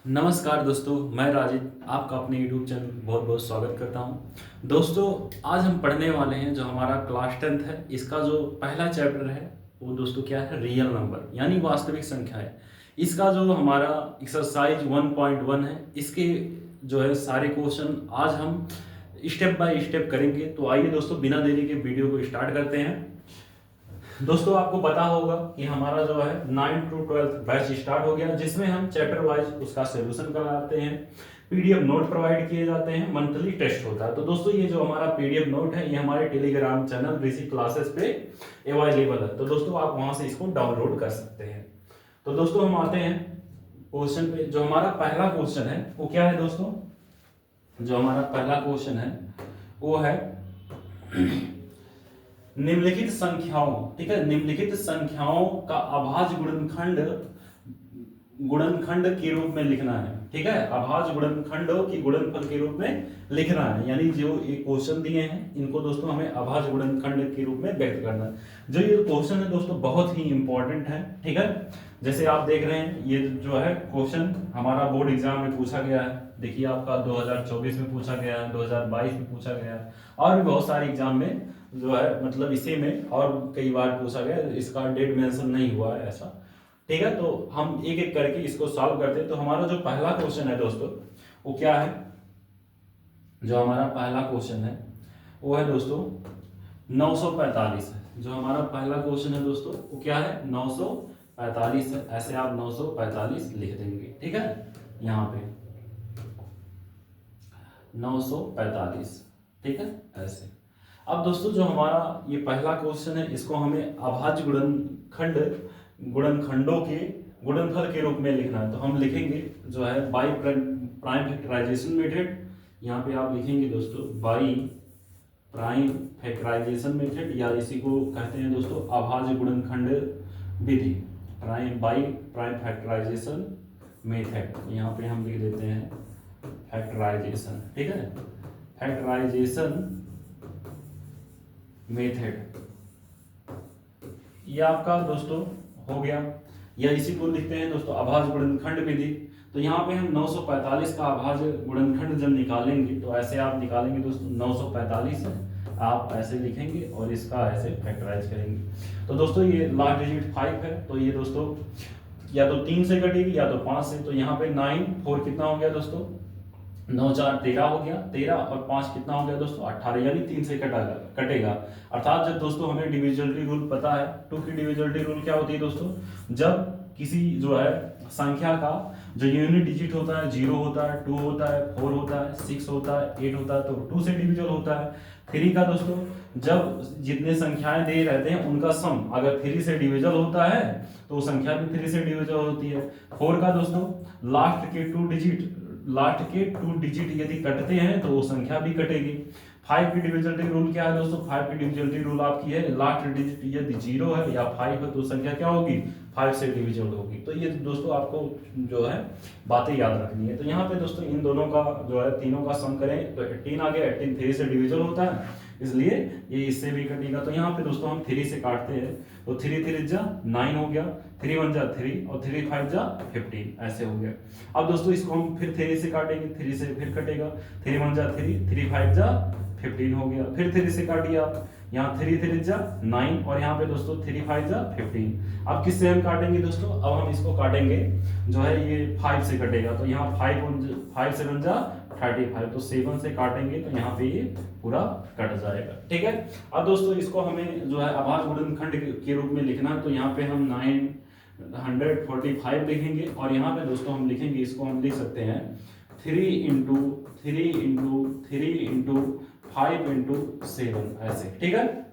नमस्कार दोस्तों, मैं राजिद आपका अपने यूट्यूब चैनल पर बहुत बहुत स्वागत करता हूं। दोस्तों, आज हम पढ़ने वाले हैं जो हमारा क्लास 10th है, इसका जो पहला चैप्टर है वो दोस्तों क्या है, रियल नंबर यानी वास्तविक संख्या है। इसका जो हमारा एक्सरसाइज 1.1 है, इसके जो है सारे क्वेश्चन आज हम स्टेप बाय स्टेप करेंगे। तो आइए दोस्तों, बिना देरी के वीडियो को स्टार्ट करते हैं। दोस्तों, आपको पता होगा कि हमारा जो है 9 to 12 बैच स्टार्ट हो गया, जिसमें हम चैप्टर वाइज उसका सोल्यूशन कराते हैं, पीडीएफ नोट प्रोवाइड किए जाते हैं, मंथली टेस्ट होता है। तो दोस्तों, ये जो हमारा पीडीएफ नोट है ये हमारे टेलीग्राम चैनल ऋषि क्लासेस पे अवेलेबल है। तो दोस्तों, आप वहां से इसको डाउनलोड कर सकते हैं। तो दोस्तों, हम आते हैं क्वेश्चन पे। जो हमारा पहला क्वेश्चन है वो क्या है दोस्तों? जो हमारा पहला क्वेश्चन है वो है निम्नलिखित संख्याओं, ठीक है, निम्नलिखित संख्याओं का अभाज्य गुणनखंड के रूप में लिखना है। ठीक है, अभाज्य गुणनखंडों की गुणनफल के रूप में लिखना है। यानी जो ये क्वेश्चन दिए हैं इनको दोस्तों हमें अभाज्य गुणनखंड के रूप में व्यक्त करना है। जो ये क्वेश्चन है दोस्तों बहुत ही इंपॉर्टेंट है। ठीक है, जैसे आप देख रहे हैं ये जो है क्वेश्चन हमारा बोर्ड एग्जाम में पूछा गया है। देखिए, आपका 2024 में पूछा गया है, 2022 में पूछा गया है, और भी बहुत सारे एग्जाम में जो है मतलब इसी में और कई बार पूछा गया। इसका डेट मेंशन नहीं हुआ है ऐसा। ठीक है, तो हम एक एक करके इसको सॉल्व करते हैं। तो हमारा जो पहला क्वेश्चन है दोस्तों वो क्या है? जो हमारा पहला क्वेश्चन है वो है दोस्तों 945 है। जो हमारा पहला क्वेश्चन है दोस्तों वो क्या है? 945 है। ऐसे आप 945 लिख देंगे। ठीक है, यहाँ पे 945। ठीक है, ऐसे। अब दोस्तों, जो हमारा ये पहला क्वेश्चन है इसको हमें अभाज्य गुणनखंडों के गुणनफल के रूप में लिखना है। तो हम लिखेंगे जो है बाई प्राइम फैक्टराइजेशन मेथड। यहाँ पे आप लिखेंगे दोस्तों बाई प्राइम फैक्टराइजेशन मेथड, या इसी को कहते हैं दोस्तों अभाज्य गुणनखंड विधि, बाई प्राइम फैक्टराइजेशन मेथड। यहाँ पे हम लिख देते हैं फैक्टराइजेशन। ठीक है, फैक्टराइजेशन मेथड ये आपका दोस्तों हो गया, या इसी को लिखते हैं दोस्तों अभाज्य गुणनखंड विधि। तो यहाँ पे हम 945 का अभाज्य गुणनखंड जब निकालेंगे तो ऐसे आप निकालेंगे दोस्तों, 945 है, आप ऐसे लिखेंगे और इसका ऐसे फैक्टराइज करेंगे। तो दोस्तों ये लास्ट डिजिट 5 है, तो ये दोस्तों या तो 3 से कटेगी या तो 5 से। तो यहाँ पे 9 4 कितना हो गया दोस्तों? 9 4 13 हो गया, 13 और 5 कितना हो गया दोस्तों? 18, यानी 3 से कटेगा। अर्थात जब दोस्तों हमें डिविजिबिलिटी रूल पता है, 2 की डिविजिबिलिटी रूल क्या होती है दोस्तों? जब किसी जो है संख्या का जो यूनिट डिजिट होता है 0 होता है, 2 होता है, 4 होता है, 6 होता है, 8 होता है, तो 2 से डिविजिबल होता है। 3 का दोस्तों जब जितने संख्याएं दे रहते हैं उनका सम अगर 3 से डिविजिबल होता है तो संख्या भी 3 से डिविजिबल होती है। 4 का दोस्तों लास्ट के 2 डिजिट यदि कटते हैं तो वो संख्या भी कटेगी। 5 की डिविजिबिलिटी रूल क्या है दोस्तों? 5 की डिविजिबिलिटी रूल आपकी है लास्ट डिजिट यदि 0 है या 5 है तो संख्या क्या होगी? 5 से डिविजिबल होगी। तो ये दोस्तों आपको जो है बातें याद रखनी है। तो यहाँ पे दोस्तों इन दोनों का जो है तीनों का सम करें तो 18 आ गया, 18 3 से डिविजिबल होता है, इसलिए ये इससे भी कटेगा। तो यहाँ पे दोस्तों हम 3 से काटते हैं, तो 3 3 जा 9 हो गया, 3 1 जा 3 और 3 5 जा 15, ऐसे हो गया। अब दोस्तों इसको हम फिर 3 से काटेंगे, 3 से फिर कटेगा, 3 1 जा 3, 3 5 जा 15 हो गया। फिर 3 से काटिए आप, यहाँ 3 3 जा 9 और यहाँ पे दोस्तों 3 5 जा 15। अब किससे हम काटेंगे दोस्तों? अब हम इसको काटेंगे जो है ये 5 से कटेगा, तो यहाँ 5 7 जा 35, तो 7 से काटेंगे तो यहाँ पे ये पूरा कट जाएगा। ठीक है, अब दोस्तों इसको हमें जो है अभाज्य गुणनखंड के रूप में लिखना है। तो यहाँ पे हम 945 लिखेंगे और यहाँ पे दोस्तों हम लिखेंगे, इसको हम लिख सकते हैं 3 इंटू 3 इंटू 3 इंटू 5 इंटू 7, ऐसे। ठीक है,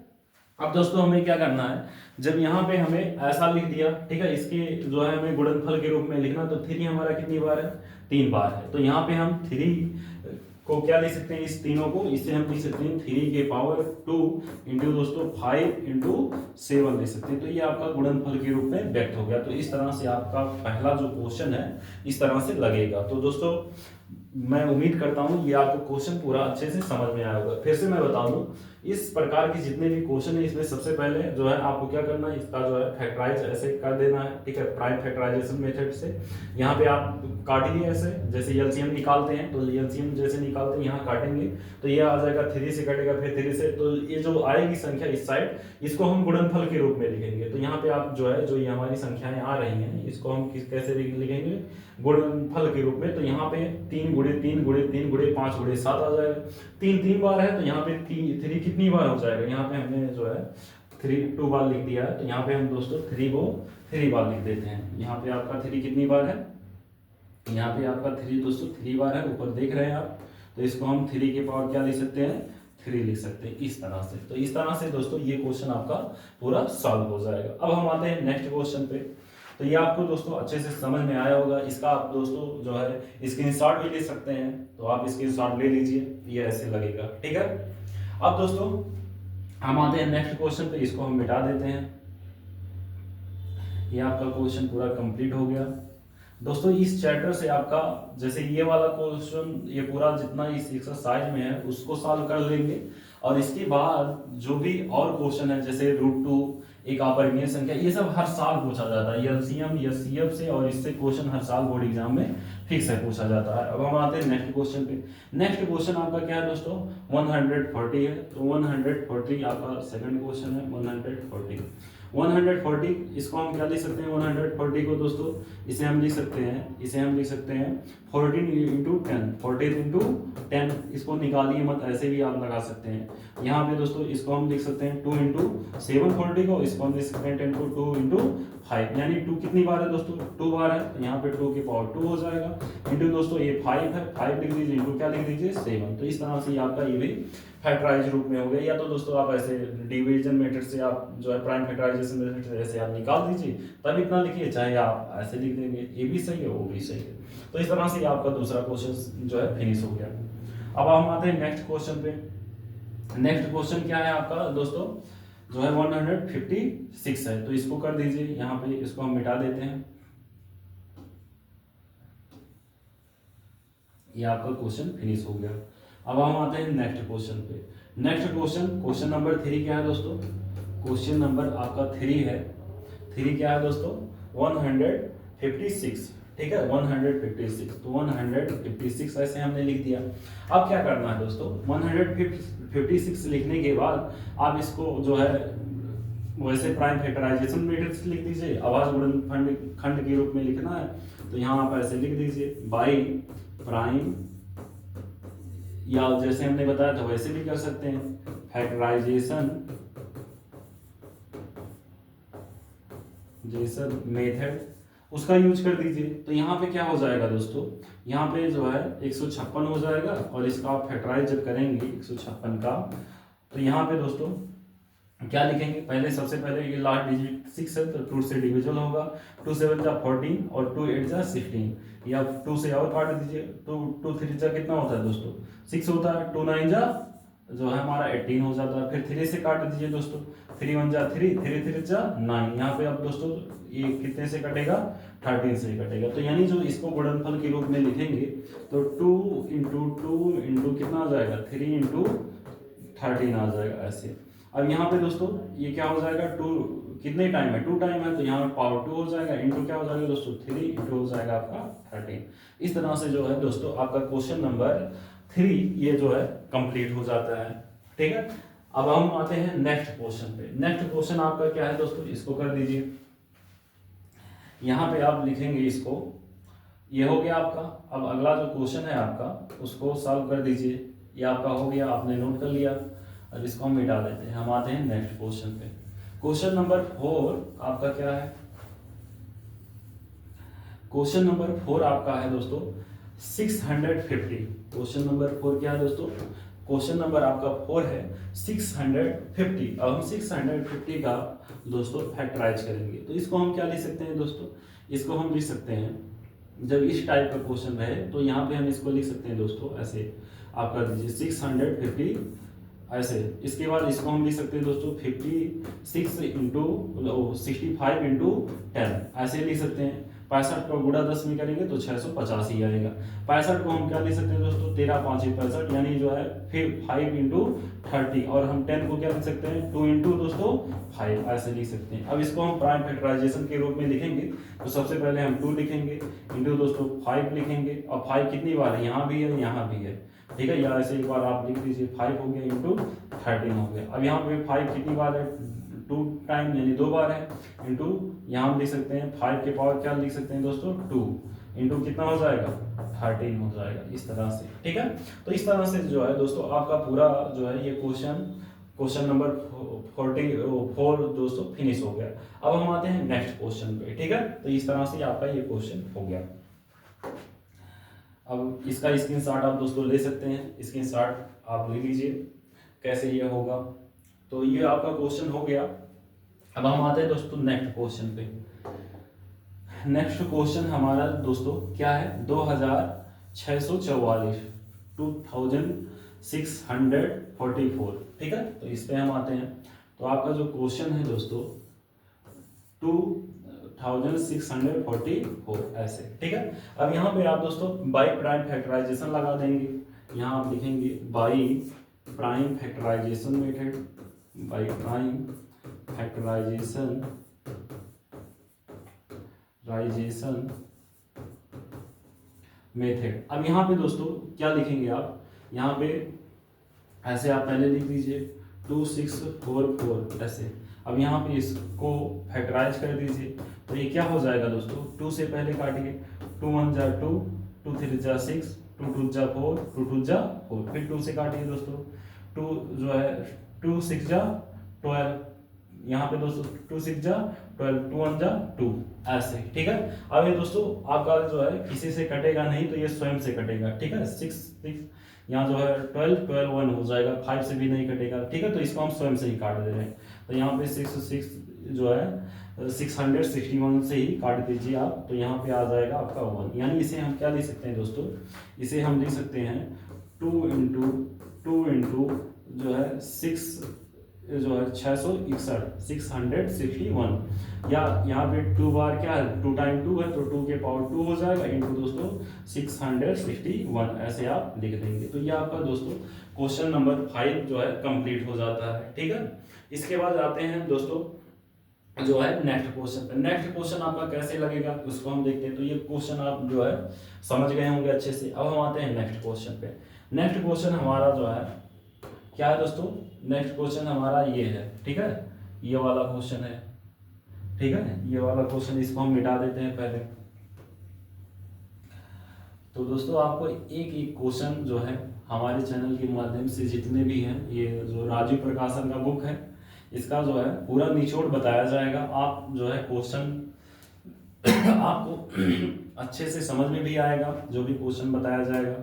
अब दोस्तों हमें क्या करना है, जब यहाँ पे हमें ऐसा लिख दिया, ठीक है, इसके जो है हमें गुणनफल के रूप में लिखना, तो 3 हमारा कितनी बार है? 3 बार है। तो यहाँ पे हम 3 को क्या लिख सकते हैं? इस तीनों को इससे हम लिख सकते हैं 3 के पावर 2 इंटू दोस्तों 5 इंटू 7 लिख सकते हैं। तो ये आपका गुणनफल के रूप में व्यक्त हो गया। तो इस तरह से आपका पहला जो क्वेश्चन है इस तरह से लगेगा। तो दोस्तों मैं उम्मीद करता हूँ ये आपको क्वेश्चन पूरा अच्छे से समझ में आया होगा। फिर से मैं बता दूं इस प्रकार की जितने भी क्वेश्चन है इसमें सबसे पहले जो है आपको क्या करना है, इसका जो है फैक्टराइज ऐसे कर देना है, ठीक है, प्राइम फैक्टराइजेशन मेथड से। यहाँ पे आप काटिए ऐसे, जैसे एलसीएम निकालते हैं तो एलसीएम जैसे निकालते हैं यहाँ काटेंगे तो ये आ जाएगा 3 से कटेगा, फिर 3 से, तो ये जो आएगी संख्या इस साइड इसको हम गुणनफल के रूप में लिखेंगे। तो यहाँ पे आप जो है जो ये हमारी संख्याएं आ रही हैं इसको हम कैसे लिखेंगे, गुणनफल के रूप में। तो यहाँ पे 3 गुणे 3 गुणे 3 गुणे 5 गुणे 7 आ जाएगा। 3 बार है तो यहाँ पे 3 कितनी बार हो जाएगा, यहाँ पे हमने जो है 2 बार लिख दिया है, तो यहाँ पे हम दोस्तों 3 को 3 बार लिख देते हैं। यहाँ पे आपका 3 कितनी बार है, यहाँ पे आपका 3 दोस्तों 3 बार है, ऊपर देख रहे हैं आप। तो इसको हम 3 के पावर क्या लिख सकते हैं, 3 लिख सकते हैं इस तरह से। तो इस तरह से दोस्तों ये क्वेश्चन आपका पूरा सॉल्व हो जाएगा। अब हम आते हैं नेक्स्ट क्वेश्चन पे। तो ये आपको दोस्तों अच्छे से समझ में आया होगा। इसका आप दोस्तों जो है स्क्रीनशॉट भी ले सकते हैं, तो आप स्क्रीनशॉट ले लीजिए, ये ऐसे लगेगा, ठीक है। अब दोस्तों हम आते हैं नेक्स्ट क्वेश्चन पे, इसको हम मिटा देते हैं। ये आपका क्वेश्चन पूरा कंप्लीट हो गया दोस्तों। इस चैप्टर से आपका जैसे ये वाला क्वेश्चन, ये पूरा जितना इस एक्सरसाइज में है उसको सॉल्व कर लेंगे, और इसके बाद जो भी और क्वेश्चन है जैसे √2, एक अपरिमेय संख्या, ये सब हर साल पूछा जाता है, एलसीएम या सीएफ से, और इससे क्वेश्चन हर साल बोर्ड एग्जाम में फिक्स है पूछा जाता है। अब हम आते हैं नेक्स्ट क्वेश्चन पे। नेक्स्ट क्वेश्चन आपका क्या है दोस्तों, 140 है। तो 140 आपका सेकंड क्वेश्चन है। 140 इसको हम क्या लिख सकते हैं, 140 को दोस्तों इसे हम लिख सकते हैं 14 इंटू 10, 14 इंटू 10, इसको निकालिए मत, ऐसे भी आप लगा सकते हैं। यहाँ पे दोस्तों इसको हम लिख सकते हैं 2 इंटू 740 को, इसको हम लिख सकते हैं 10 को 2 इंटू 5, यानी 2 कितनी बार है दोस्तों, 2 बार है, तो यहाँ पे 2 की पावर 2 हो जाएगा। इंटू दोस्तों ये 5 है, 5 लिख दीजिए, इंटू क्या लिख दीजिए 7। तो इस तरह से आपका ये भी फैक्टराइज रूप में हो गया। या तो दोस्तों आप ऐसे डिवीजन मेथड से आप जो है प्राइम फैक्टराइजेशन मेथड से ऐसे आप निकाल दीजिए, तब इतना लिखिए, चाहे आप ऐसे लिख देंगे, ये भी सही है वो भी सही है। तो इस तरह से आपका दूसरा क्वेश्चन जो है फिनिश हो गया। अब हम आते हैं नेक्स्ट क्वेश्चन पे। नेक्स्ट क्वेश्चन क्या है आपका दोस्तों, जो है 156 है। तो इसको कर दीजिए, यहाँ पे इसको हम मिटा देते हैं। ये आपका क्वेश्चन फिनिश हो गया। अब हम आते हैं नेक्स्ट क्वेश्चन पे। नेक्स्ट क्वेश्चन नंबर 3 क्या है दोस्तों, क्वेश्चन नंबर आपका 3 है। 3 क्या है दोस्तों, 156, ठीक है, 156। तो 156 ऐसे हमने लिख दिया। अब क्या करना है दोस्तों, 156 लिखने के बाद आप इसको जो है वैसे प्राइम फैक्टराइजेशन मेथड से लिख दीजिए, आवाज गुणनखंड खंड के रूप में लिखना है। तो यहाँ आप ऐसे लिख दीजिए बाई प्राइम, या जैसे हमने बताया था वैसे भी कर सकते हैं, फैक्टराइजेशन मेथड, उसका यूज कर दीजिए। तो यहाँ पे क्या हो जाएगा दोस्तों, यहाँ पे जो है 156 हो जाएगा, और इसका आप फैक्टराइज जब करेंगे 156 का, तो यहाँ पे दोस्तों क्या लिखेंगे, पहले सबसे पहले ये लास्ट डिजिट 6 है, तो 2 से डिविजन होगा, 2 7 जा 14 और 2 8 जा 16, या 2 से और काट दीजिए, 2 3 जा कितना होता है दोस्तों 6 होता है, 2 9 जा जो है हमारा 18 हो जाता है। फिर 3 से काट दीजिए दोस्तों, 3 1 जा 3, 3 3 जा 9, यहाँ पे अब दोस्तों ये कितने से कटेगा, 13 से कटेगा। तो यानी जो इसको गुणनफल के रूप में लिखेंगे तो 2 इंटू 2 इंटू कितना आ जाएगा, 3 इंटू 13 आ जाएगा ऐसे। अब यहाँ पे दोस्तों ये क्या हो जाएगा, 2 कितने टाइम है, 2 टाइम है, तो यहाँ पे पावर 2 हो जाएगा, इंटू क्या हो जाएगा दोस्तों 3, इंटू हो जाएगा आपका 13। इस तरह से जो है दोस्तों आपका क्वेश्चन नंबर 3 ये जो है कंप्लीट हो जाता है, ठीक है। अब हम आते हैं नेक्स्ट क्वेश्चन पे। नेक्स्ट क्वेश्चन आपका क्या है दोस्तों, इसको कर दीजिए, यहाँ पे आप लिखेंगे इसको, ये हो गया आपका। अब अगला जो क्वेश्चन है आपका उसको सॉल्व कर दीजिए, ये आपका हो गया, आपने नोट कर लिया। अब इसको हम मिटा देते हैं। हम आते हैं नेक्स्ट क्वेश्चन पे। क्वेश्चन नंबर 4 आपका क्या है, क्वेश्चन नंबर 4 आपका है दोस्तों 650। क्वेश्चन नंबर 4 क्या है दोस्तों, क्वेश्चन नंबर आपका 4 है 650। अब हम 650 का दोस्तों फैक्टराइज करेंगे, तो इसको हम क्या लिख सकते हैं दोस्तों, इसको हम लिख सकते हैं, जब इस टाइप का क्वेश्चन रहे तो यहाँ पे हम इसको लिख सकते हैं दोस्तों ऐसे, आप कर दीजिए 650 ऐसे। इसके बाद इसको हम लिख सकते हैं दोस्तों 56 इंटू 65 इंटू 10 ऐसे लिख सकते हैं। 65 को गुणा 10 में करेंगे तो 650 ही आएगा। 65 को हम क्या लिख सकते हैं दोस्तों, 13 5 65, यानी जो है फिर 5 इंटू 30, और हम 10 को क्या लिख सकते हैं 2 इंटू दोस्तों 5, ऐसे लिख सकते हैं। अब इसको हम प्राइम फैक्टराइजेशन के रूप में लिखेंगे तो सबसे पहले हम 2 लिखेंगे इंटू दोस्तों 5 लिखेंगे, और 5 कितनी बार है, यहाँ भी है यहाँ भी है, ठीक है, या ऐसे एक बार आप लिख दीजिए 5 हो गया इंटू 13 हो गया। अब यहाँ पे 5 कितनी बार है, 2 टाइम यानी 2 बार है, इंटू यहाँ हम लिख सकते हैं 5 के पावर क्या लिख सकते हैं दोस्तों 2, इंटू कितना हो जाएगा 13 हो जाएगा, इस तरह से, ठीक है। तो इस तरह से जो है दोस्तों आपका पूरा जो है ये क्वेश्चन नंबर 44 दोस्तों फिनिश हो गया। अब हम आते हैं नेक्स्ट क्वेश्चन पे, ठीक है। तो इस तरह से आपका ये क्वेश्चन हो गया। अब इसका स्क्रीनशॉट आप दोस्तों ले सकते हैं, स्क्रीनशॉट आप ले लीजिए कैसे ये होगा। तो ये आपका क्वेश्चन हो गया। अब हम आते हैं दोस्तों नेक्स्ट क्वेश्चन पे। नेक्स्ट क्वेश्चन हमारा दोस्तों क्या है, 2644 2644, ठीक है। तो इस पे हम आते हैं। तो आपका जो क्वेश्चन है दोस्तों 2644 ऐसे, ठीक है। अब यहाँ पे आप दोस्तों बाई प्राइम फैक्टराइजेशन लगा देंगे। यहाँ आप लिखेंगे by prime factorisation method, by prime factorisation method. अब यहाँ पे दोस्तों क्या लिखेंगे आप, यहाँ पे ऐसे आप पहले लिख दीजिए 2644 ऐसे। अब यहाँ पे इसको फैक्टराइज कर दीजिए तो ये क्या हो जाएगा दोस्तों, 2 से पहले काटिए, 2 1 जा 2, 2 3 जा 6, 2 2 जा 4, 2 2 जा 4, फिर 2 से काटिए दोस्तों, 2 जो है 2 6 जा 12, यहाँ पे दोस्तों 2 6 जा 12, 2 1 जा 2 ऐसे, ठीक है। अब ये दोस्तों आपका जो है किसी से कटेगा नहीं, तो ये स्वयं से कटेगा, ठीक है। 6 6 यहाँ जो है 12 12 1 हो जाएगा, 5 से भी नहीं कटेगा, ठीक है। तो इसको हम स्वयं से ही काट दे रहे हैं। तो यहाँ पे 6 6 जो है 661 से ही काट दीजिए आप, तो यहाँ पे आ जाएगा आपका 1, यानी इसे हम क्या लिख सकते हैं दोस्तों, इसे हम लिख सकते हैं 2 इंटू जो है 6 जो है 661, या यहाँ पे 2 बार क्या है 2 टाइम 2 है, तो 2 के पावर 2 हो जाएगा इंटू दोस्तों 661 ऐसे आप लिख देंगे। तो ये आपका दोस्तों क्वेश्चन नंबर 5 जो है कंप्लीट हो जाता है, ठीक है। इसके बाद आते हैं दोस्तों जो है नेक्स्ट क्वेश्चन पे। नेक्स्ट क्वेश्चन आपका कैसे लगेगा उसको हम देखते हैं। तो ये क्वेश्चन आप जो है समझ गए होंगे अच्छे से। अब हम आते हैं नेक्स्ट क्वेश्चन पे। नेक्स्ट क्वेश्चन हमारा जो है क्या है दोस्तों, नेक्स्ट क्वेश्चन हमारा ये है, ठीक है, ये वाला क्वेश्चन है, ठीक है। ये वाला क्वेश्चन इसको हम मिटा देते हैं पहले। तो दोस्तों आपको एक एक क्वेश्चन जो है हमारे चैनल के माध्यम से जितने भी हैं, ये जो राजीव प्रकाशन का बुक है इसका जो है पूरा निचोड़ बताया जाएगा। आप जो है क्वेश्चन आपको अच्छे से समझ में भी आएगा जो भी क्वेश्चन बताया जाएगा।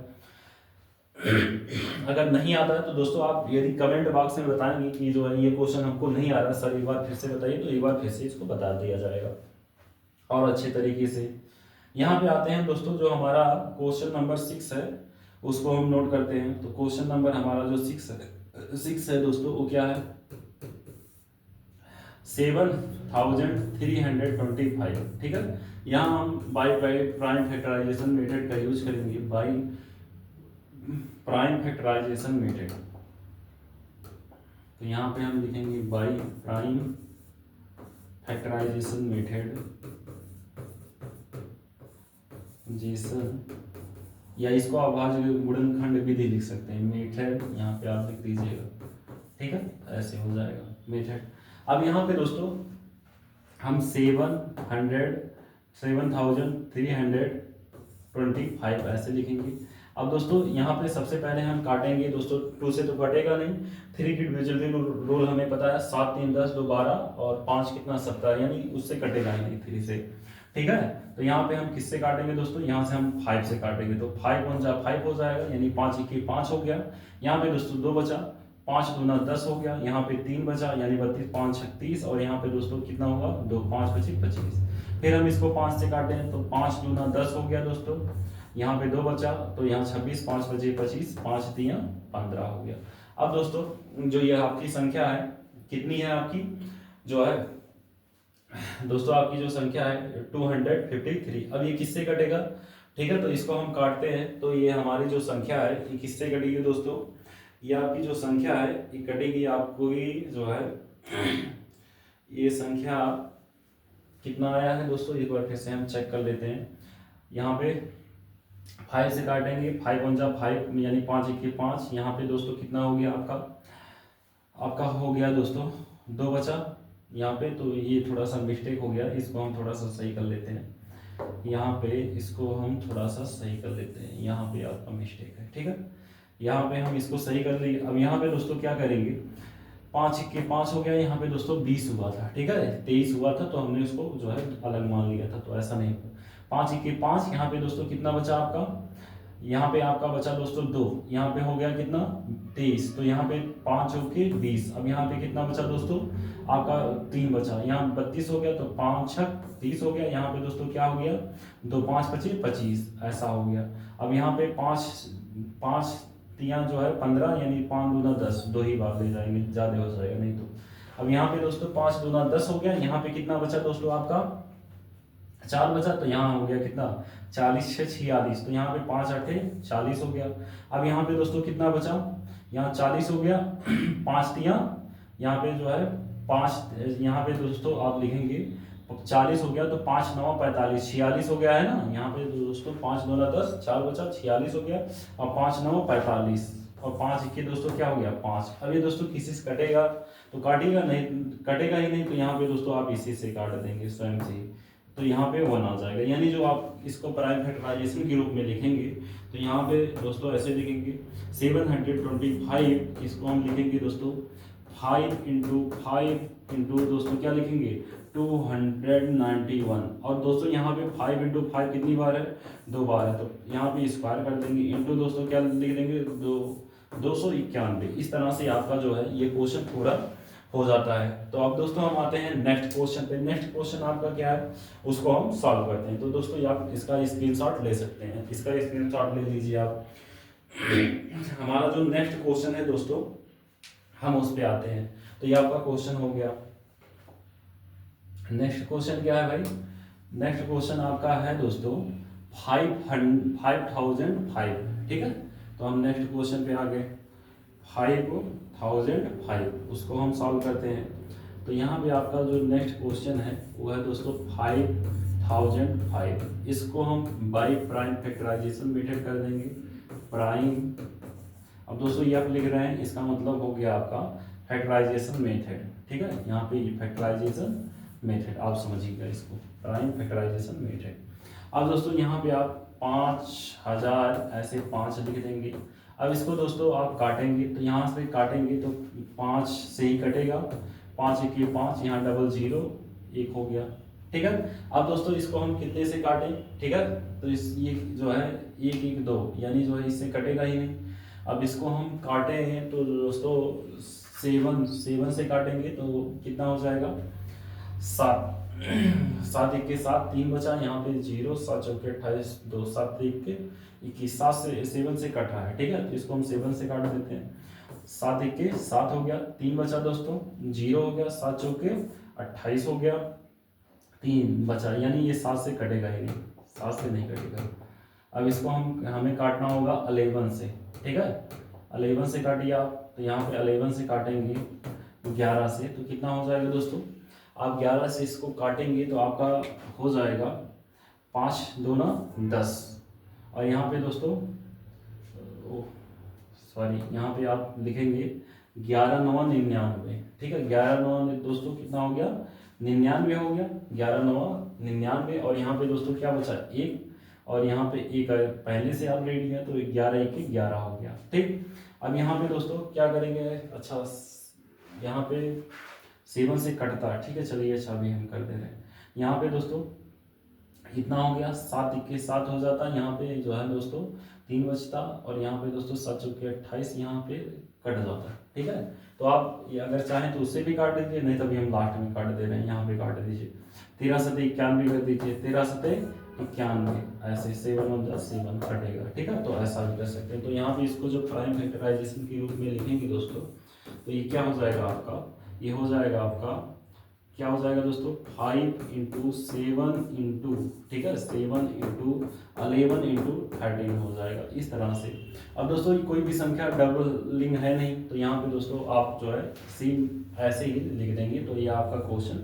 अगर नहीं आता है तो दोस्तों आप यदि कमेंट बॉक्स में बताएंगे कि जो है ये क्वेश्चन हमको नहीं आ रहा सर, एक बार फिर से बताइए, तो एक बार फिर से इसको बता दिया जाएगा और अच्छे तरीके से। यहाँ पे आते हैं दोस्तों, जो हमारा क्वेश्चन नंबर 6 है उसको हम नोट करते हैं। तो क्वेश्चन नंबर हमारा जो 6 है दोस्तों वो क्या है, 7325, ठीक है। यहाँ हम बाई प्राइम फैक्टराइजेशन मेथड का यूज करेंगे, बाई प्राइम फैक्टराइजेशन मेथड। तो यहाँ पे हम लिखेंगे बाई प्राइम फैक्टराइजेशन मेथड या इसको अभाज्य गुणनखंड विधि लिख सकते हैं, मेथड यहाँ पे आप लिख दीजिएगा, ठीक है, ऐसे हो जाएगा मेथड। अब यहाँ पे दोस्तों हम 7325 ऐसे लिखेंगे। अब दोस्तों यहाँ पे सबसे पहले हम काटेंगे दोस्तों, 2 से तो कटेगा नहीं, 3 की डिविजिबिलिटी रूल हमें पता है, 7 3 10 2 12 और 5 कितना 17, यानी उससे कटेगा नहीं 3 से, ठीक है। तो यहाँ पे हम किससे काटेंगे दोस्तों, यहाँ से हम 5 से काटेंगे, तो 5 1 जा 5 हो जाएगा, यानी 5 1 5 हो गया। यहाँ पे दोस्तों 2 बचा, 5 दूना 10 हो गया, यहाँ पे 3 बचा यानी 32 5 36, और यहाँ पे दोस्तों कितना होगा 2 5 25 25। फिर हम इसको 5 से काटें तो 5 दूना 10 हो गया दोस्तों, यहाँ पे 2 बचा, तो यहाँ 26 5 बचे 25, 5 3 15 हो गया। अब दोस्तों जो ये आपकी संख्या है कितनी है, आपकी जो है दोस्तों आपकी जो संख्या है 253। अब ये किससे कटेगा, ठीक है, तो इसको हम काटते हैं। तो ये हमारी जो संख्या है ये किससे कटेगी दोस्तों, ये आपकी जो संख्या है ये कटेगी आपको ये जो है ये संख्या कितना आया है दोस्तों, एक बार फिर से हम चेक कर लेते हैं। यहाँ पे 5 से काटेंगे, 5 × 5 यानी 5 × 5। यहाँ पे दोस्तों कितना हो गया आपका, आपका हो गया दोस्तों 2 बचा यहाँ पे। तो ये थोड़ा सा मिस्टेक हो गया, इसको हम थोड़ा सा सही कर लेते हैं। यहाँ पे इसको हम थोड़ा सा सही कर लेते हैं, यहाँ पे आपका मिस्टेक है, ठीक है। यहाँ पे हम इसको सही कर लेंगे। अब यहाँ पे दोस्तों क्या करेंगे, 5 × 5 हो गया, यहाँ पे दोस्तों 20 हुआ था, ठीक है, 23 हुआ था, तो हमने उसको जो है अलग मान लिया था, तो ऐसा नहीं होगा। 5 × 5 यहाँ पे दोस्तों कितना बचा आपका, यहाँ पे आपका बचा दोस्तों 2, यहाँ पे हो गया कितना 23, तो यहाँ पे 5 होके 20। अब यहाँ पे कितना बचा दोस्तों आपका 3 बचा, यहाँ 32 हो गया, तो 5 × 6 30 हो गया। यहाँ पे दोस्तों क्या हो गया 2 × 5 = 25, ऐसा हो गया। अब यहाँ पे 5 3 जो है 15 यानी 5 दूना 10, 2 ही बार ले जाएंगे, ज़्यादा हो जाएगा नहीं तो। अब यहाँ पे दोस्तों 5 दूना 10 हो गया। यहाँ पे कितना बचा दोस्तों आपका 4 बचा, तो यहाँ हो गया कितना 40 × 6 = 46, तो यहाँ पे 5 × 8 = 40 हो गया। अब यहाँ पे दोस्तों कितना बचा, यहाँ 40 हो गया, 5 × 3 यहाँ पे जो है 5, यहाँ पे दोस्तों आप लिखेंगे 40 हो गया, तो 5 × 9 = 45, 46 हो गया है ना। यहाँ पे दोस्तों 5 दूना 10, 4 बचा 46 हो गया, और 5 × 9 = 45, और 5 × 1 दोस्तों क्या हो गया 5। अब ये दोस्तों किसी से कटेगा तो काटेगा नहीं, कटेगा ही नहीं, तो यहाँ पे दोस्तों आप इसी से काट देंगे स्वयं से ही, तो यहाँ पे 1 आ जाएगा। यानी जो आप इसको प्राइम फैक्टराइजेशन के रूप में लिखेंगे, तो यहाँ पे दोस्तों ऐसे लिखेंगे 725, इसको हम लिखेंगे दोस्तों 5 × 5 दोस्तों क्या लिखेंगे 291। और दोस्तों यहाँ पे 5 × 5 कितनी बार है 2 बार है, तो यहाँ पे स्क्वायर कर देंगे, इंटू दोस्तों क्या लिख देंगे 291। इस तरह से आपका जो है ये क्वेश्चन पूरा हो जाता है। तो अब दोस्तों हम आते हैं नेक्स्ट क्वेश्चन पे। नेक्स्ट क्वेश्चन आपका क्या है उसको हम सॉल्व करते हैं। तो दोस्तों आप इसका स्क्रीनशॉट ले सकते हैं, इसका स्क्रीनशॉट ले लीजिए आप। हमारा जो नेक्स्ट क्वेश्चन है दोस्तों हम उस पे आते हैं। तो ये आपका क्वेश्चन हो गया। नेक्स्ट क्वेश्चन क्या है भाई, नेक्स्ट क्वेश्चन आपका है दोस्तों 5005, ठीक है। तो हम नेक्स्ट क्वेश्चन पे आ गए 5005, उसको हम सॉल्व करते हैं। तो यहाँ पे आपका जो नेक्स्ट क्वेश्चन है वो है दोस्तों 5005, इसको हम बाई प्राइम फैक्टराइजेशन मेथड कर देंगे। प्राइम, अब दोस्तों ये आप लिख रहे हैं इसका मतलब हो गया आपका फैक्टराइजेशन मेथड, ठीक है। यहाँ पे फैक्टराइजेशन मेथड आप समझिएगा इसको, प्राइम फैक्टराइजेशन मेथड। अब दोस्तों यहाँ पे आप 5000 ऐसे 5 लिख देंगे। अब इसको दोस्तों आप काटेंगे, तो यहाँ से काटेंगे तो 5 से ही कटेगा, 5 × 1 = 5, यहाँ 00 1 हो गया, ठीक है। अब दोस्तों इसको हम कितने से काटें, ठीक है, तो इस ये जो है 1 1 2 यानी जो है इससे कटेगा ही नहीं। अब इसको हम काटे हैं तो दोस्तों 7 से काटेंगे तो कितना हो जाएगा 7, 7 × 1 = 7, 3 बचा, यहाँ पे 0, 7 × 4 = 28, 2 7 × 1 = 21, 7 से कट रहा है, ठीक है, तो इसको हम 7 से काट देते हैं। 7 × 1 = 7 हो गया, 3 बचा दोस्तों, 0 हो गया, 7 × 4 = 28 हो गया, 3 बचा, यानी ये 7 से कटेगा ही नहीं, 7 से नहीं कटेगा। अब इसको हमें काटना होगा 11 से, ठीक है, 11 से काटिए आप। तो यहाँ पे 11 से काटेंगे 11 से, तो कितना हो जाएगा दोस्तों, आप 11 से इसको काटेंगे तो आपका हो जाएगा 5 दूना 10, और यहाँ पे दोस्तों सॉरी यहाँ पे आप लिखेंगे 11 9 99, ठीक है, 11 9 दोस्तों कितना हो गया 99 हो गया, 11 9 99, और यहाँ पे दोस्तों क्या बचा 1, और यहाँ पे 1 पहले से ऑलरेडी है, तो 11 × 1 = 11 हो गया, ठीक। अब यहाँ पे दोस्तों क्या करेंगे, अच्छा यहाँ पे 7 से कटता है, ठीक है, चलिए अच्छा अभी हम कर दे रहे हैं। यहाँ पे दोस्तों कितना हो गया 7 × 1 = 7 हो जाता है, यहाँ पे जो है दोस्तों 3 बचता, और यहाँ पे दोस्तों 7 × 4 = 28, यहाँ पे कट जाता है, ठीक है। तो आप ये अगर चाहें तो उससे भी काट दीजिए, नहीं तभी हम लास्ट में काट दे रहे हैं, यहाँ पे काट दीजिए। 13 × 7 = 91 कर दीजिए, 13 × 7 = 91, ऐसे 7 × 7 कटेगा, ठीक है, तो ऐसा भी कर सकते हैं। तो यहाँ पे इसको जो प्राइम फैक्टराइजेशन के रूप में लिखेंगे दोस्तों, तो ये क्या हो जाएगा आपका, ये हो जाएगा आपका क्या हो जाएगा दोस्तों 5 इंटू 7 इंटू, ठीक है, 7 इंटू 11 इंटू 13 हो जाएगा इस तरह से। अब दोस्तों कोई भी संख्या डबलिंग है नहीं, तो यहाँ पे दोस्तों आप जो है सेम ऐसे ही लिख देंगे, तो ये आपका क्वेश्चन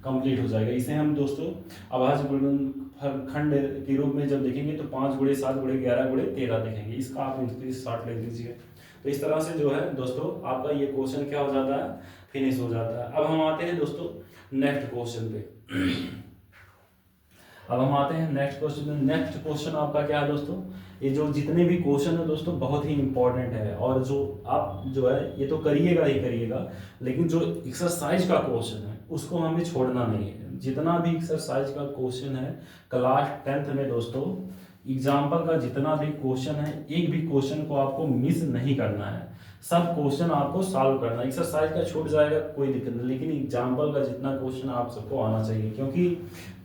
कंप्लीट हो जाएगा। इसे हम दोस्तों अभाज्य गुणनखंड के रूप में जब देखेंगे तो 5 गुणे 7 गुणे 11 गुणे 13 देखेंगे। इसका आप स्क्रीनशॉट ले लीजिए। तो इस तरह से जो है दोस्तों आपका ये क्वेश्चन क्या हो जाता है, फिनिश हो जाता है। अब हम आते हैं दोस्तों नेक्स्ट क्वेश्चन पे। अब हम आते हैं नेक्स्ट क्वेश्चन में। नेक्स्ट क्वेश्चन आपका क्या है दोस्तों, ये जो जितने भी क्वेश्चन है दोस्तों बहुत ही इंपॉर्टेंट है, और जो आप जो है ये तो करिएगा ही करिएगा, लेकिन जो एक्सरसाइज का क्वेश्चन है उसको हमें छोड़ना नहीं है। जितना भी एक्सरसाइज का क्वेश्चन है क्लास 10th में दोस्तों, एग्जाम्पल का जितना भी क्वेश्चन है, एक भी क्वेश्चन को आपको मिस नहीं करना है, सब क्वेश्चन आपको सॉल्व करना है। एक्सरसाइज का छूट जाएगा कोई दिक्कत नहीं, लेकिन एग्जाम्पल का जितना क्वेश्चन आप सबको आना चाहिए, क्योंकि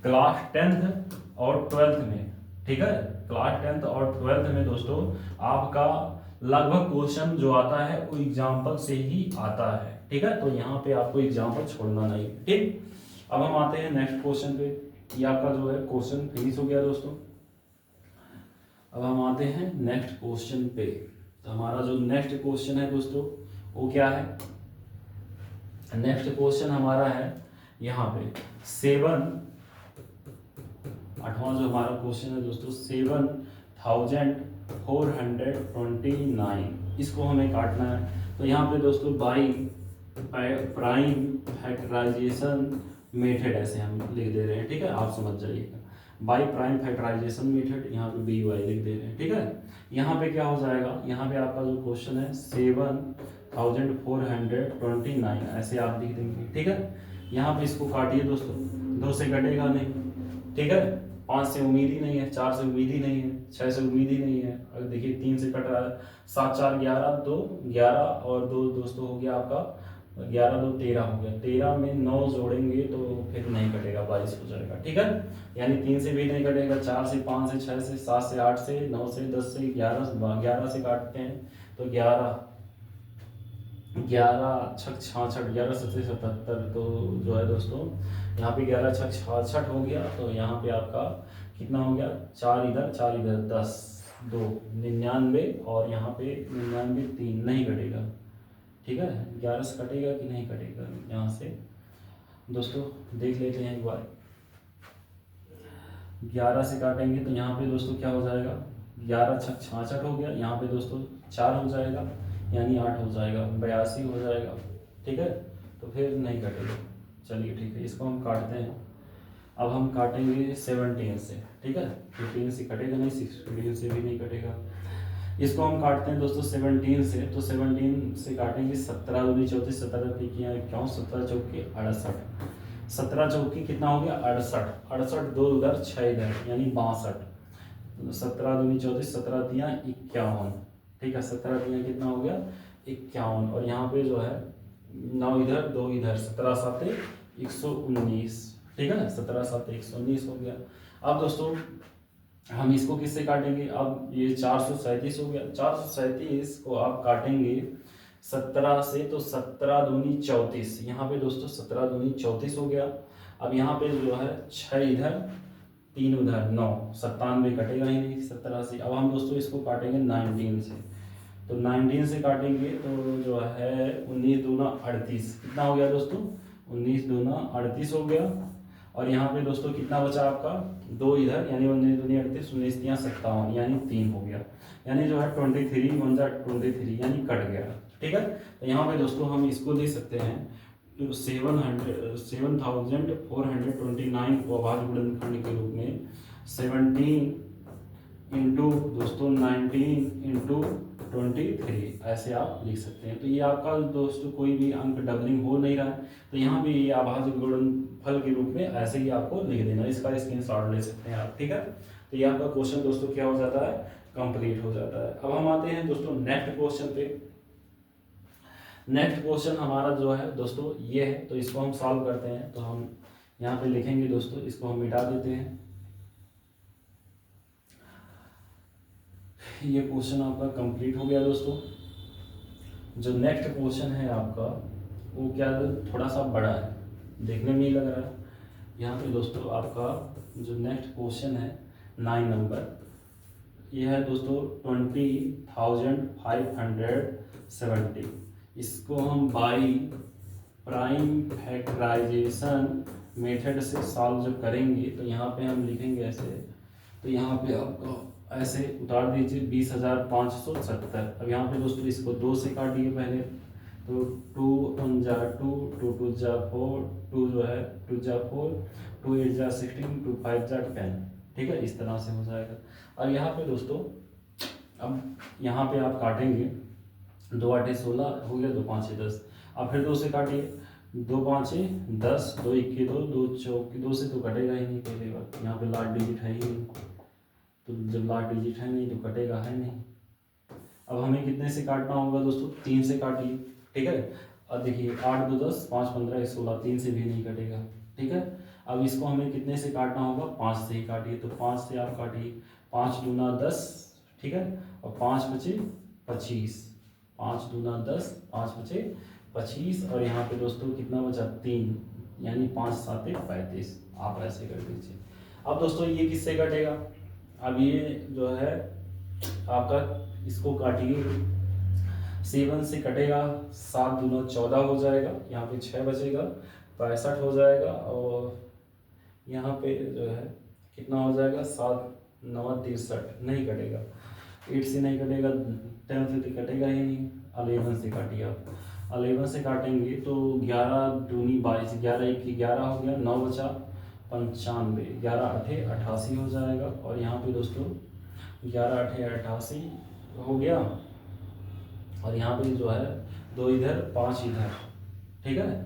क्लास 10th और 12th में, ठीक है, क्लास 10th और 12th में दोस्तों आपका लगभग क्वेश्चन जो आता है वो एग्जाम्पल से ही आता है, ठीक है। तो यहाँ पे आपको एग्जाम्पल छोड़ना नहीं, ठीक। अब हम आते हैं नेक्स्ट क्वेश्चन पे। ये आपका जो है क्वेश्चन फिनिश हो गया दोस्तों। अब हम आते हैं नेक्स्ट क्वेश्चन पे। तो हमारा जो नेक्स्ट क्वेश्चन है दोस्तों वो क्या है, नेक्स्ट क्वेश्चन हमारा है यहाँ पे 7, 8वां जो हमारा क्वेश्चन है दोस्तों 7429, इसको हमें काटना है। तो यहाँ पे दोस्तों बाई प्राइम फैक्टराइजेशन मेथड ऐसे हम लिख दे रहे हैं, ठीक है, आप समझ जाइएगा। बाई प्राइम फैक्टराइजेशन मेथड, यहाँ पे बी वाई लिख दे रहे हैं, ठीक है। यहाँ पे क्या हो जाएगा, यहाँ पे आपका जो क्वेश्चन है 7429 ऐसे आप लिख देंगे, ठीक है। यहाँ पे इसको काटिए दोस्तों, 2 से कटेगा नहीं, ठीक है, 5 से उम्मीद ही नहीं है, 4 से उम्मीद ही नहीं है, 6 से उम्मीद ही नहीं है। अगर देखिए 3 से कट रहा है, 7 4 11, 2 11 और 2 दोस्तों हो गया आपका 11 2 13 हो गया। 13 में 9 जोड़ेंगे तो फिर नहीं कटेगा, 22 हो जाएगा, ठीक है। यानी 3 से भी नहीं कटेगा, 4 से 5 से 6 से 7 से 8 से 9 से 10 से 11 से काटते हैं तो 11 छक 66, 11 7 77, तो जो है दोस्तों यहाँ पे 11 छक 66 हो गया। तो यहाँ पे आपका कितना हो गया, 4 इधर 4 इधर, 10 2 99, और यहाँ पे 99 3 नहीं कटेगा, ठीक है। 11 से कटेगा कि नहीं कटेगा, यहाँ से दोस्तों देख लेते हैं एक बार। 11 से काटेंगे तो यहाँ पे दोस्तों क्या हो जाएगा, 11 छक 66 हो गया, यहाँ पे दोस्तों 4 हो जाएगा यानी 8 हो जाएगा, 82 हो जाएगा, ठीक है। तो फिर नहीं कटेगा, चलिए ठीक है, इसको हम काटते हैं। अब हम काटेंगे 17 से, ठीक है, 15 से कटेगा नहीं, 16 से भी नहीं कटेगा। इसको हम काटते हैं दोस्तों 17 से, तो 17 से काटेंगे 17 दूनी 34, 17 तिकियाँ 51, 17 चौके 68, 17 चौके कितना हो गया 68, 68 2 उधर 6 इधर यानी 62, 17 दूनी 34, 17 तियाँ 51, ठीक है, 17 तियाँ कितना हो गया 51, और यहाँ पे जो है 9 इधर 2 इधर, 17 7 119, ठीक है ना, 17 7 119 हो गया। अब दोस्तों हम इसको किससे काटेंगे, अब ये 437 हो गया, 437 को आप काटेंगे 17 से, तो 17 दूनी 34, यहाँ पे दोस्तों 17 दूनी 34 हो गया। अब यहाँ पे जो है 6 इधर 3 उधर 9, 97 कटेगा ही नहीं 17 से। अब हम दोस्तों इसको काटेंगे 19 से, तो 19 से काटेंगे तो जो है 19 दूना 38, कितना हो गया दोस्तों 19 दूना 38 हो गया। और यहाँ पे दोस्तों कितना बचा आपका 2 इधर यानी 19 दूनी 38, 19 तियाँ 57 यानी 3 हो गया, यानी जो है 23 1 23 यानी कट गया, ठीक है। तो यहाँ पे दोस्तों हम इसको दे सकते हैं 7429 को अभाज्य गुणनखंड के रूप में 17 इंटू दोस्तों 19 इंटू 23 ऐसे आप लिख सकते हैं। तो ये आपका दोस्तों कोई भी अंक डबलिंग हो नहीं रहा है, तो यहाँ भी ये अभाज्य गुणनफल के रूप में ऐसे ही आपको लिख देना, इसका स्क्रीनशॉट ले सकते हैं आप, ठीक है। तो ये आपका क्वेश्चन दोस्तों क्या हो जाता है, कंप्लीट हो जाता है। अब हम आते हैं दोस्तों नेक्स्ट क्वेश्चन पे। नेक्स्ट क्वेश्चन हमारा जो है दोस्तों ये है, तो इसको हम सॉल्व करते हैं। तो हम यहाँ पे लिखेंगे दोस्तों, इसको हम मिटा देते हैं। ये क्वेश्चन आपका कंप्लीट हो गया दोस्तों। जो नेक्स्ट क्वेश्चन है आपका वो क्या है, थोड़ा सा बड़ा है, देखने में ही लग रहा है। यहाँ पे दोस्तों आपका जो नेक्स्ट क्वेश्चन है 9 नंबर, ये है दोस्तों 20,570। इसको हम बाई प्राइम फैक्टराइजेशन मेथड से सॉल्व जब करेंगे तो यहाँ पे हम लिखेंगे ऐसे, तो यहाँ पे आपको ऐसे उतार दीजिए 20,570। अब यहाँ पे दोस्तों इसको 2 से काटिए पहले, तो 2 1 जा 2, 2 2 जा 4, 2 जो है 2 जा 4, 2 8 जा 16, 2 5 जा 10। ठीक है, इस तरह से हो जाएगा। और यहाँ पे दोस्तों अब यहाँ पे आप काटेंगे, 2 8 16 हो गया, 2 5 10। अब फिर 2 से काटिए, 2 5 10, 2 1 2, 2 4 2 से तो कटेगा ही नहीं पहली बार, यहाँ पे लास्ट डिजिट है ही नहीं, तो जब लास्ट डिजिट है नहीं तो कटेगा है नहीं। अब हमें कितने से काटना होगा दोस्तों, 3 से काटिए। ठीक है, अब देखिए 8 2 10, 5 15 16, 3 से भी नहीं कटेगा। ठीक है, अब इसको हमें कितने से काटना होगा, 5 से ही काटिए, तो 5 से आप काटिए, 5 दूना 10। ठीक है, और 5 बचे 25, 5 दूना 10, 5 बचे 25, और यहाँ पे दोस्तों कितना बचा, 3, यानी 5 7 35। आप ऐसे कर दीजिए। अब दोस्तों ये किससे कटेगा, अब ये जो है आपका, इसको काटिए, 7 से कटेगा, 7 दूना 14 हो जाएगा, यहाँ पे 6 बचेगा, 65 हो जाएगा, और यहाँ पे जो है कितना हो जाएगा, 7 9 63, नहीं कटेगा, 8 से नहीं कटेगा, 10 से तो कटेगा ही नहीं। 11 से काटिए आप, 11 से काटेंगे तो 11 दूनी 22, 11 1 11 हो गया, 9 बचा 95, 11 8 88 हो जाएगा, और यहाँ पे दोस्तों 11 8 88 हो गया, और यहाँ पे जो है 2 इधर 5 इधर। ठीक है,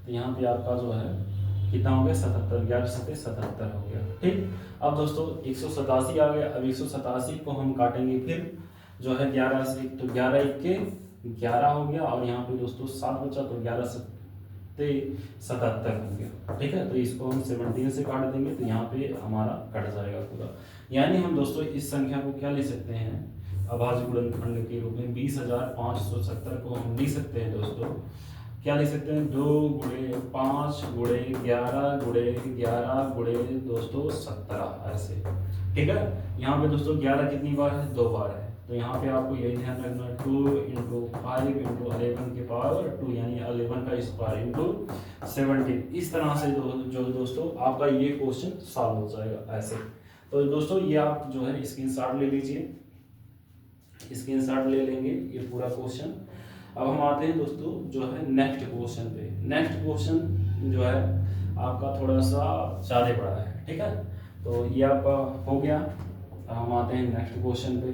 तो यहाँ पे आपका जो है कितना हो गया, 77, 11 7 77 हो गया। ठीक, अब दोस्तों 187 आ गया। अब 187 को हम काटेंगे फिर जो है 11 से, तो 11 1 11 हो गया, और यहाँ पे दोस्तों 7 बचा, तो 11 7 77 हो गया। ठीक है, तो इसको हम 17 से काट देंगे, तो यहाँ पे हमारा कट जाएगा पूरा। यानी हम दोस्तों इस संख्या को क्या ले सकते हैं, अभाज्य गुणनखंड के रूप में 20,570 को हम लिख सकते हैं दोस्तों, क्या लिख सकते हैं, 2 गुणे 5 गुणे 11 गुणे 11 गुणे दोस्तों 17 ऐसे। ठीक है, यहाँ पे दोस्तों 11 कितनी बार है, 2 बार है, तो यहाँ पे आपको यही ध्यान रखना, 2 × 5 × 11 की पावर 2, यानी 11 का स्क्वायर × 17। इस तरह से जो दोस्तों आपका ये क्वेश्चन सॉल्व हो जाएगा ऐसे। तो दोस्तों ये आप जो है स्क्रीनशॉट ले लीजिए, स्क्रीनशॉट ले लेंगे ये पूरा क्वेश्चन। अब हम आते हैं दोस्तों जो है नेक्स्ट क्वेश्चन पे। नेक्स्ट क्वेश्चन जो है आपका थोड़ा सा ज़्यादा बड़ा है। ठीक है, तो ये आपका हो गया। अब हम आते हैं नेक्स्ट क्वेश्चन पे।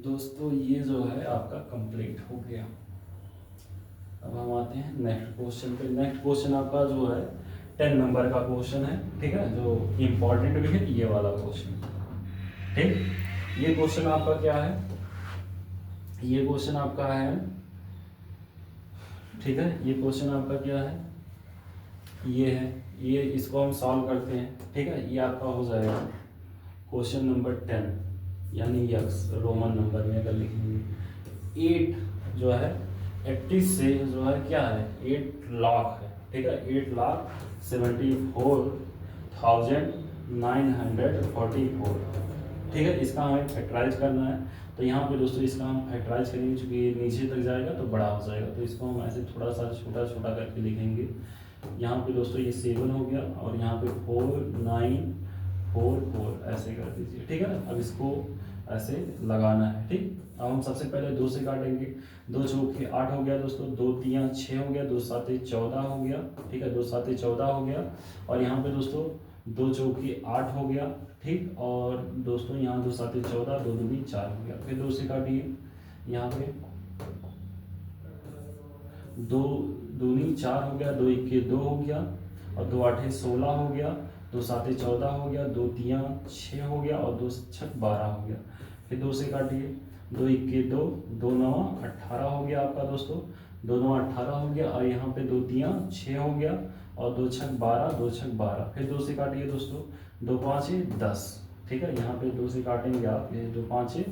दोस्तों ये जो है आपका कंप्लीट हो गया। अब हम आते हैं नेक्स्ट क्वेश्चन पे। नेक्स्ट क्वेश्चन आपका जो है 10 नंबर का क्वेश्चन है। ठीक है, जो इम्पोर्टेंट भी है ये वाला क्वेश्चन। ठीक, ये क्वेश्चन आपका क्या है, ये क्वेश्चन आपका है, ठीक है, ये क्वेश्चन आपका क्या है, ये है, ये इसको हम सॉल्व करते हैं। ठीक है, ये आपका हो जाएगा क्वेश्चन नंबर 10, यानी यक्स रोमन नंबर में अगर लिखेंगे 8 जो है 80 से जो है क्या है 8 लाख है। ठीक है, 8,74,944। ठीक है, इसका हमें फैक्टराइज करना है, तो यहाँ पे दोस्तों इसका हम फैक्टराइज करेंगे, चूँकि नीचे तक जाएगा तो बड़ा हो जाएगा, तो इसको हम ऐसे थोड़ा सा छोटा छोटा करके लिखेंगे। यहाँ पे दोस्तों ये 7 हो गया, और यहाँ पे 4 9 4 4 ऐसे कर दीजिए। ठीक है, अब इसको ऐसे लगाना है। ठीक, अब हम सबसे पहले 2 से काटेंगे, 2 चौके 8 हो गया दोस्तों, 2 3 6 हो गया, 2 7 14 हो गया। ठीक है, 2 7 14 हो गया, और यहाँ पे दोस्तों 2 चौके 8 हो गया। ठीक, और दोस्तों यहाँ 2 7 14, 2 दूनी 4 हो गया। फिर 2 से काटिए, यहाँ पे 2 दूनी 4 हो गया, 2 1 2 हो गया, और 2 8 16 हो गया, 2 7 14 हो गया, 2 3 6 हो गया, और 2 6 12 हो गया। फिर 2 से काटिए, 2 1 2, 2 9 18 हो गया आपका दोस्तों, 2 9 18 हो गया, और यहाँ पे 2 3 6 हो गया, और 2 6 12, 2 6 12। फिर 2 से काटिए दोस्तों, 2 5 10। ठीक है, यहाँ पे 2 से काटेंगे आप, ये 2 5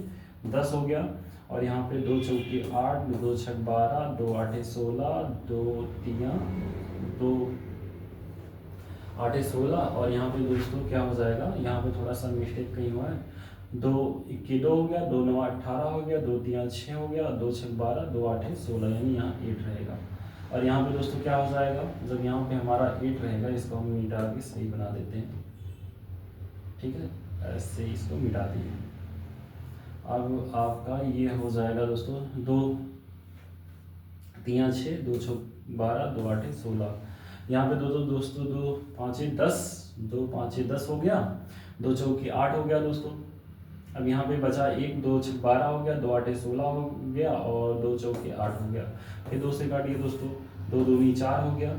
10 हो गया, और यहाँ पे 2 चौकी 8, 2 छक 12, 2 आठे 16, 2 तियाँ 2 8 16, और यहाँ पे दोस्तों क्या हो जाएगा, यहाँ पे थोड़ा सा मिस्टेक कहीं हुआ है, 2 इक्की 2 हो गया, 2 9 18 हो गया, 2 तियाँ 6 हो गया, 2 छक 12, 2 आठे 16, यानी यहाँ 8 रहेगा। और यहाँ पे दोस्तों क्या हो जाएगा, जब यहाँ पे हमारा 8 रहेगा, इसको हम मिटा के सही बना देते हैं, ठीक है, ऐसे इसको मिटा दिए। अब आपका ये हो जाएगा दोस्तों 2 तियाँ 6, 2 छक 12, 2 आठे 16, यहाँ पे दोस्तों 2 पाँचे 10, 2 पाँचे 10 हो गया, 2 चौकी 8 हो गया दोस्तों। अब यहाँ पे बचा 1, 2 छक 12 हो गया, 2 आठे 16 हो गया, और 2 चौकी 8 हो गया। फिर 2 से काटिए दोस्तों, 2 दूनी 4 हो गया,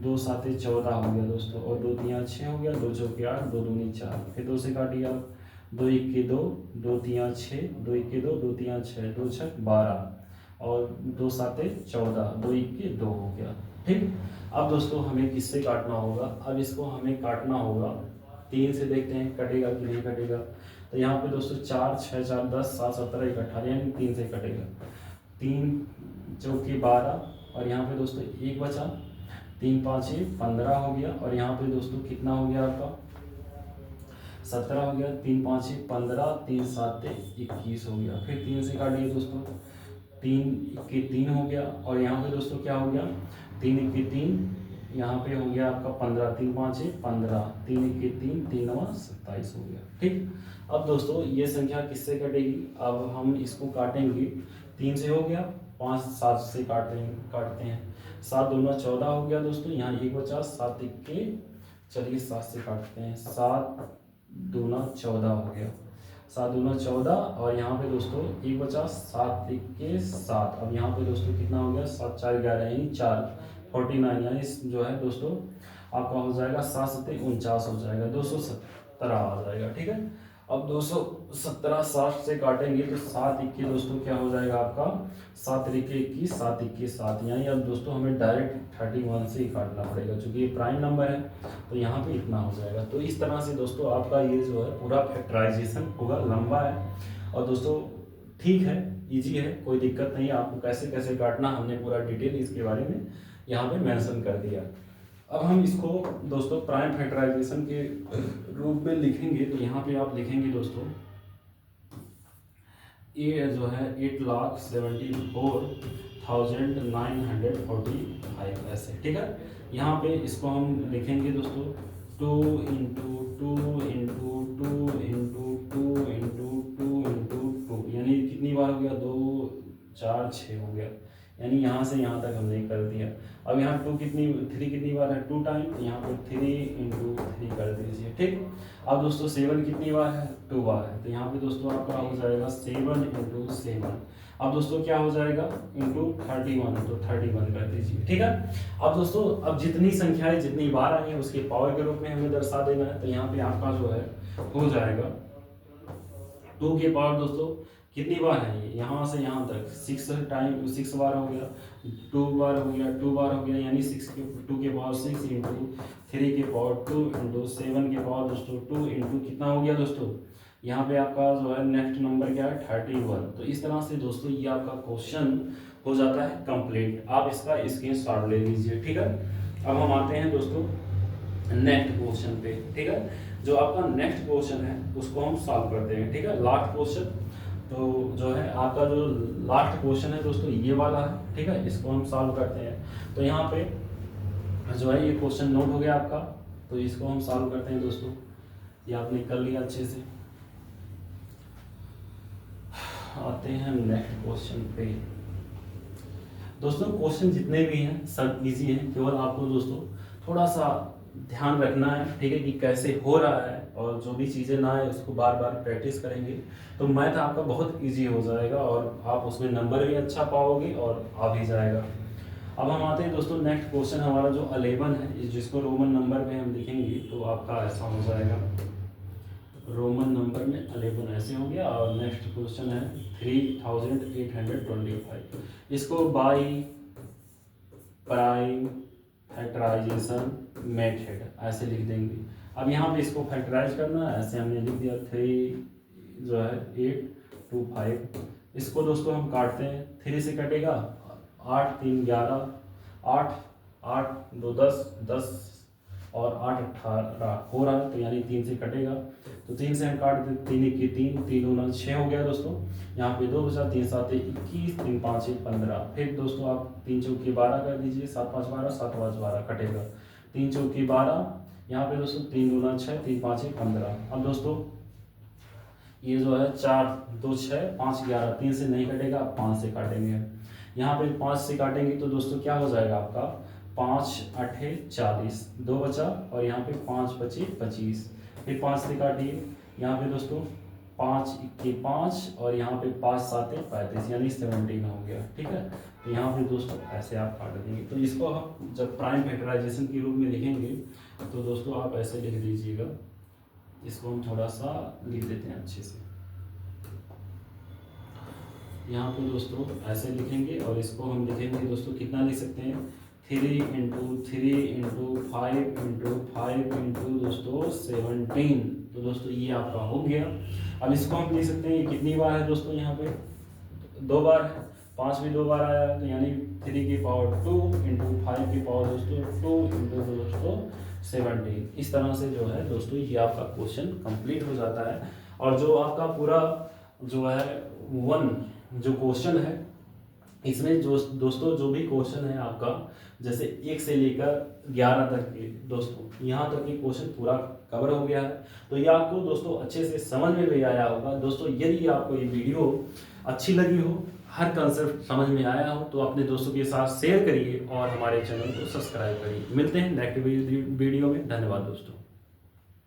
2 साते 14 हो गया दोस्तों, और 2 तियाँ 6 हो गया, 2 चौकी 8, 2 दूनी 4। फिर 2 से काटिए आप, 2 इक्के 2, 2 तियाँ 6, 2 इक्के 2, 2 तियाँ 6, 2 छक 12, और 2 साते 14, 2 इक्के 2 हो गया, ठीक। अब दोस्तों हमें किससे काटना होगा, अब इसको हमें काटना होगा 3 से, देखते हैं कटेगा कि नहीं कटेगा। तो यहाँ पे दोस्तों 4 6 4 10 7 17 1 18, यानी 3 से कटेगा, 3 चौकी 12, और यहाँ पे दोस्तों 1 बचा, 3 पाँचे 15 हो गया, और यहाँ पे दोस्तों कितना हो गया आपका 17 हो गया, 3 पाँचे 15, 3 साते 21 हो गया। फिर 3 से काटिए दोस्तों, 3 इक्के 3 हो गया, और यहाँ पे दोस्तों क्या हो गया, 3 इक्के 3, यहाँ पे हो गया आपका 15, 3 पाँचे 15, 3 इक्के 3, 3 9 27 हो गया, ठीक। अब दोस्तों ये संख्या किससे कटेगी, अब हम इसको काटेंगे, 3 से हो गया, 5 7 से काटते हैं, 7 दूना 14 हो गया दोस्तों, यहाँ 1 बचा, 7 इक्के, चलिए 7 से काटते हैं, 7 दूना 14 हो गया, 7 दूना 14, और यहाँ पे दोस्तों 1 बचा, 7 इक्के 7, अब यहाँ पे दोस्तों कितना हो गया, 7 4 11, यानी 4 49, यानी जो है दोस्तों आपका हो जाएगा 7 सत्ते 49 हो जाएगा, 217 आ जाएगा, ठीक है। अब 217 7 से काटेंगे तो 7 इक्के दोस्तों क्या हो जाएगा आपका, 7 इक्के 21, 7 इक्के 7, यानी अब दोस्तों हमें डायरेक्ट 31 से ही काटना पड़ेगा, क्योंकि ये प्राइम नंबर है, तो यहाँ पे इतना हो जाएगा। तो इस तरह से दोस्तों आपका ये जो है पूरा फैक्टराइजेशन होगा, लंबा है, और दोस्तों ठीक है, इजी है, कोई दिक्कत नहीं है। आपको कैसे कैसे काटना हमने पूरा डिटेल इसके बारे में यहाँ पे मेंशन कर दिया। अब हम इसको दोस्तों प्राइम फैक्टराइजेशन के रूप में लिखेंगे, तो यहाँ पे आप लिखेंगे दोस्तों ये जो है 8,74,945 ऐसे, ठीक है। यहाँ पे इसको हम लिखेंगे दोस्तों 2 into 2 into 2 into 2 into 2 into 2, यानी कितनी बार हो गया, 2 4 6 हो गया, यानी यहाँ से यहाँ तक हमने कर दिया। अब यहाँ 3 कितनी बार है, 2 टाइम, तो यहाँ पे 3 इंटू 3 कर दीजिए, ठीक। अब दोस्तों 7 कितनी बार है, 2 बार है, तो यहाँ पे दोस्तों आपका हो जाएगा 7 इंटू 7। अब दोस्तों क्या हो जाएगा, इंटू 31, तो 31 कर दीजिए, ठीक है। अब दोस्तों अब जितनी संख्याएं जितनी बार आई हैं उसके पावर के रूप में हमें दर्शा देना है, तो यहाँ पे आपका जो है हो जाएगा 2 के पावर दोस्तों कितनी बार है, ये यहाँ से यहाँ तक 6 बार हो गया, 2 बार हो गया, 2 बार हो गया, यानी 2 के पावर 6 इंटू 3 के पावर 2 इंटू 7 के पावर दोस्तों 2 इंटू कितना हो गया दोस्तों, यहाँ पे आपका जो है नेक्स्ट नंबर क्या है 31। तो इस तरह से दोस्तों ये आपका क्वेश्चन हो जाता है कंप्लीट। आप इसका स्क्रीनशॉट ले लीजिए, ठीक है। अब हम आते हैं दोस्तों नेक्स्ट क्वेश्चन पे, ठीक है। जो आपका नेक्स्ट क्वेश्चन है उसको हम सॉल्व करते हैं, ठीक है। लास्ट क्वेश्चन तो जो है आपका जो लास्ट क्वेश्चन है दोस्तों ये वाला है, ठीक है। इसको हम सॉल्व करते हैं। तो यहाँ पे जो है ये क्वेश्चन नोट हो गया आपका, तो इसको हम सॉल्व करते हैं दोस्तों। ये आपने कर लिया अच्छे से। आते हैं नेक्स्ट क्वेश्चन पे। दोस्तों क्वेश्चन जितने भी हैं सब इजी हैं, केवल आपको दोस्तों थोड़ा सा ध्यान रखना है, ठीक है, कि कैसे हो रहा है, और जो भी चीज़ें ना आए उसको बार बार प्रैक्टिस करेंगे तो मैथ आपका बहुत इजी हो जाएगा और आप उसमें नंबर भी अच्छा पाओगे और आ भी जाएगा। अब हम आते हैं दोस्तों नेक्स्ट क्वेश्चन हमारा जो 11 है, जिसको रोमन नंबर में हम लिखेंगे तो आपका ऐसा हो जाएगा, रोमन नंबर में 11 ऐसे हो गया। और नेक्स्ट क्वेश्चन है 3825, इसको बाई प्राइम फैक्टराइजेशन मेथड ऐसे लिख देंगे। अब यहाँ पे इसको फैक्टराइज करना है, ऐसे हमने लिख दिया 3 जो है 8 25। इसको दोस्तों हम काटते हैं, 3 से कटेगा, 8 3 11, 8 8 2 10 10 और 8 18 हो रहा है, तो यानी 3 से कटेगा, तो 3 से हम काट देते, 3 1 3 3 2 6 हो गया दोस्तों। यहाँ पे 2 बचा, 3 7 21, 3 5 15। फिर दोस्तों आप 3 चौकी 12 कर दीजिए, 7 5 12, 7 5 12 कटेगा, 3 चौकी 12। यहाँ पे दोस्तों 3 2 6, 3 5 15। अब दोस्तों ये जो है 4 2 6 5 11, 3 से नहीं कटेगा, आप 5 से काटेंगे। यहाँ पे 5 से काटेंगे तो दोस्तों क्या हो जाएगा आपका, 5 8 40, 2 बचा, और यहाँ पे 5 25 25। फिर 5 से काटिए, यहाँ पे दोस्तों 5 1 5 और यहाँ पे 5 7 35, यानी 17 हो गया, ठीक है। तो यहाँ पे दोस्तों ऐसे आप काट देंगे। तो इसको हम जब प्राइम फैक्टराइजेशन के रूप में लिखेंगे तो दोस्तों आप ऐसे लिख दीजिएगा, इसको हम थोड़ा सा लिख देते हैं अच्छे से। यहाँ पे दोस्तों ऐसे लिखेंगे और इसको हम लिखेंगे दोस्तों, कितना लिख सकते हैं, 3 इंटू 3 इंटू 5 इंटू 5 इंटू दोस्तों 17। तो दोस्तों ये आपका हो गया। अब इसको हम लिख सकते हैं, ये कितनी बार है दोस्तों, यहाँ पे 2 बार है, 5 भी 2 बार आया, तो यानी 3 की पावर 2 इंटू 5 की पावर दोस्तों 2 इंटू दोस्तों 17। इस तरह से जो है दोस्तों ये आपका क्वेश्चन कंप्लीट हो जाता है। और जो आपका पूरा जो है 1 जो क्वेश्चन है, इसमें जो दोस्तों जो भी क्वेश्चन है आपका, जैसे 1 से लेकर 11 तक के दोस्तों, यहाँ तक के क्वेश्चन पूरा कवर हो गया है। तो ये आपको दोस्तों अच्छे से समझ में भी आया होगा। दोस्तों यदि आपको ये वीडियो अच्छी लगी हो, हर कंसेप्ट समझ में आया हो, तो अपने दोस्तों के साथ शेयर करिए और हमारे चैनल को सब्सक्राइब करिए। मिलते हैं नेक्स्ट वीडियो में। धन्यवाद दोस्तों।